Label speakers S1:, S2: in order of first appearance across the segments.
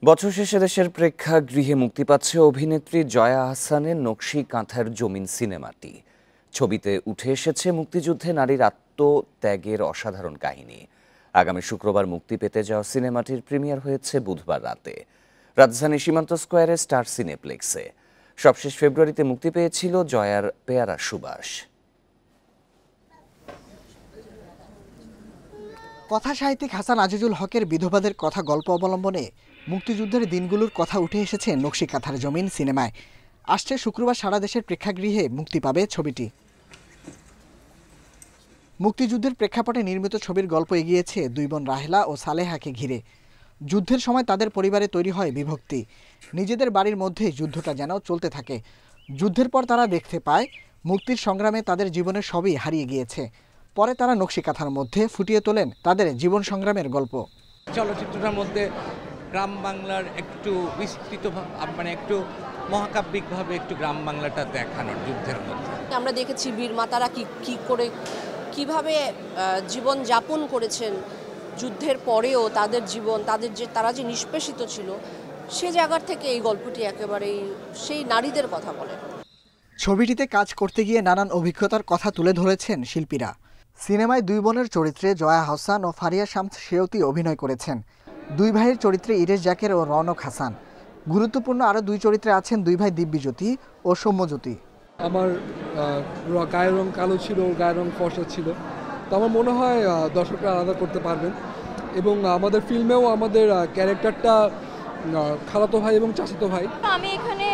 S1: বছর শেষে দেশের প্রেক্ষাগৃহে মুক্তি পাচ্ছে অভিনেত্রী জয়া আহসানের নকশি কাঁথার জমিন সিনেমাটি। ছবিতে উঠে এসেছে মুক্তিযুদ্ধে নারীর আত্মত্যাগের অসাধারণ কাহিনী। আগামী শুক্রবার মুক্তি পেতে যাওয়া সিনেমাটির প্রিমিয়ার হয়েছে বুধবার রাতে রাজধানী সীমান্ত স্কোয়ারে স্টার সিনেপ্লেক্সে। সবশেষ ফেব্রুয়ারিতে মুক্তি পেয়েছিল জয়ার পেয়ারা সুবাস।
S2: কথা সাহিত্যিক হাসান আজিজুল হকের বিধবাদের কথা গল্প অবলম্বনে মুক্তিযুদ্ধের দিনগুলোর কথা উঠে এসেছে নকশি কাঁথার জমিন সিনেমায়। আসছে শুক্রবার সারা দেশের প্রেক্ষাগৃহে মুক্তি পাবে ছবিটি। মুক্তিযুদ্ধের প্রেক্ষাপটে নির্মিত ছবির গল্প এগিয়েছে দুই বোন রাহেলা ও সালেহাকে ঘিরে। যুদ্ধের সময় তাদের পরিবারে তৈরি হয় বিভক্তি। নিজেদের বাড়ির মধ্যেই যুদ্ধটা যেন চলতে থাকে। যুদ্ধের পর তারা দেখতে পায় মুক্তির সংগ্রামে তাদের জীবনের সবই হারিয়ে গিয়েছে। পরে তারা নকশি কাঁথার মধ্যে ফুটিয়ে তোলেন তাদের জীবন সংগ্রামের গল্প।
S3: চলচ্চিত্রটার মধ্যে গ্রাম বাংলার একটু বিস্তৃত একটু মহাকাব্যিকভাবে একটু গ্রাম বাংলাটা দেখানোর যুদ্ধের মধ্যে
S4: আমরা দেখেছি বীর মাতারা কিভাবে জীবন যাপন করেছেন যুদ্ধের পরেও তাদের জীবন তারা যে নিষ্পেষিত ছিল সে জায়গার থেকে এই গল্পটি একেবারেই সেই নারীদের কথা বলে।
S2: ছবিটিতে কাজ করতে গিয়ে নানান অভিজ্ঞতার কথা তুলে ধরেছেন শিল্পীরা। সিনেমায় দুই বোনের চরিত্রে জয়া আহসান ও ফারিয়া শামস সেওতি অভিনয় করেছেন। দুই ভাইয়ের চরিত্রে ইরেশ জাকের ও রৌনক হাসান। গুরুত্বপূর্ণ আরও দুই চরিত্রে আছেন দুই ভাই দিব্যজ্যোতি ও সৌম্যজ্যোতি।
S5: আমার গায়ের রং কালো ছিল, গায়ের রং ফর্সা ছিল, তো আমার মনে হয় দর্শকরা আলাদা করতে পারবেন। এবং আমাদের ফিল্মেও আমাদের ক্যারেক্টারটা খালাতো ভাই এবং চাচাতো ভাই।
S6: আমি এখানে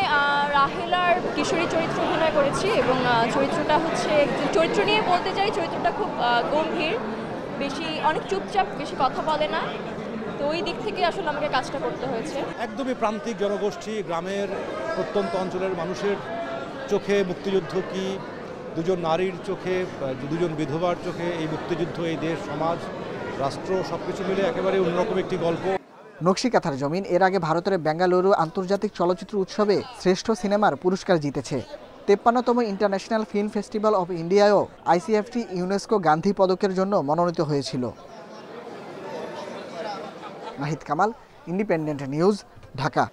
S6: রাহেলার কিশোরী চরিত্র অভিনয় করেছি এবং চরিত্রটা হচ্ছে চরিত্র নিয়ে বলতে চাই চরিত্রটা খুব গম্ভীর, অনেক চুপচাপ, বেশি কথা বলে না। তো ওই দিক থেকে আসলে আমাকে কাজটা করতে হয়েছে।
S7: একদমই প্রান্তিক জনগোষ্ঠী, গ্রামের প্রত্যন্ত অঞ্চলের মানুষের চোখে মুক্তিযুদ্ধ কি, দুজন নারীর চোখে, দুজন বিধবার চোখে এই মুক্তিযুদ্ধ, এই দেশ, সমাজ, রাষ্ট্র সবকিছু মিলে একেবারে অন্যরকম একটি গল্প।
S2: নকশি কাঁথার জমিন এর আগে ভারতের বেঙ্গালুরু আন্তর্জাতিক চলচ্চিত্র উৎসবে শ্রেষ্ঠ সিনেমার পুরস্কার জিতেছে। 53তম ইন্টারন্যাশনাল ফিল্ম ফেস্টিভ্যাল অব ইন্ডিয়ায়ও আইসিএফটি ইউনেস্কো গান্ধী পদকের জন্য মনোনীত হয়েছিল। Nahid Kamal, independent news, Dhaka.